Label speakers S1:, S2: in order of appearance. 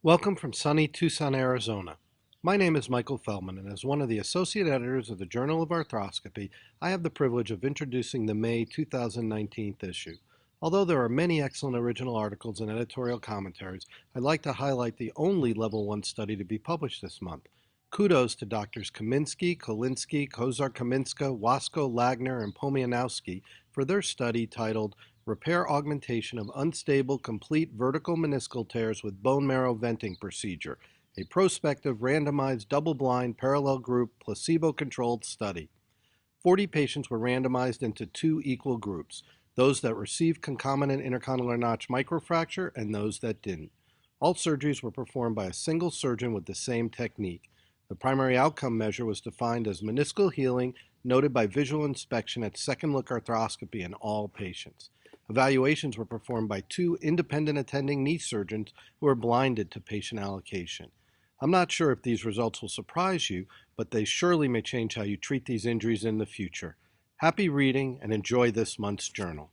S1: Welcome from sunny Tucson, Arizona. My name is Michael Feldman, and as one of the associate editors of the Journal of Arthroscopy, I have the privilege of introducing the May 2019 issue. Although there are many excellent original articles and editorial commentaries, I'd like to highlight the only Level 1 study to be published this month. Kudos to Drs. Kaminski, Kolinsky, Kozar-Kaminska, Wasko, Lagner, and Pomianowski for their study titled Repair Augmentation of Unstable Complete Vertical Meniscal Tears with Bone Marrow Venting Procedure, a prospective randomized double-blind parallel group placebo-controlled study. 40 patients were randomized into two equal groups, those that received concomitant intercondylar notch microfracture and those that didn't. All surgeries were performed by a single surgeon with the same technique. The primary outcome measure was defined as meniscal healing noted by visual inspection at second look arthroscopy in all patients. Evaluations were performed by two independent attending knee surgeons who were blinded to patient allocation. I'm not sure if these results will surprise you, but they surely may change how you treat these injuries in the future. Happy reading and enjoy this month's journal.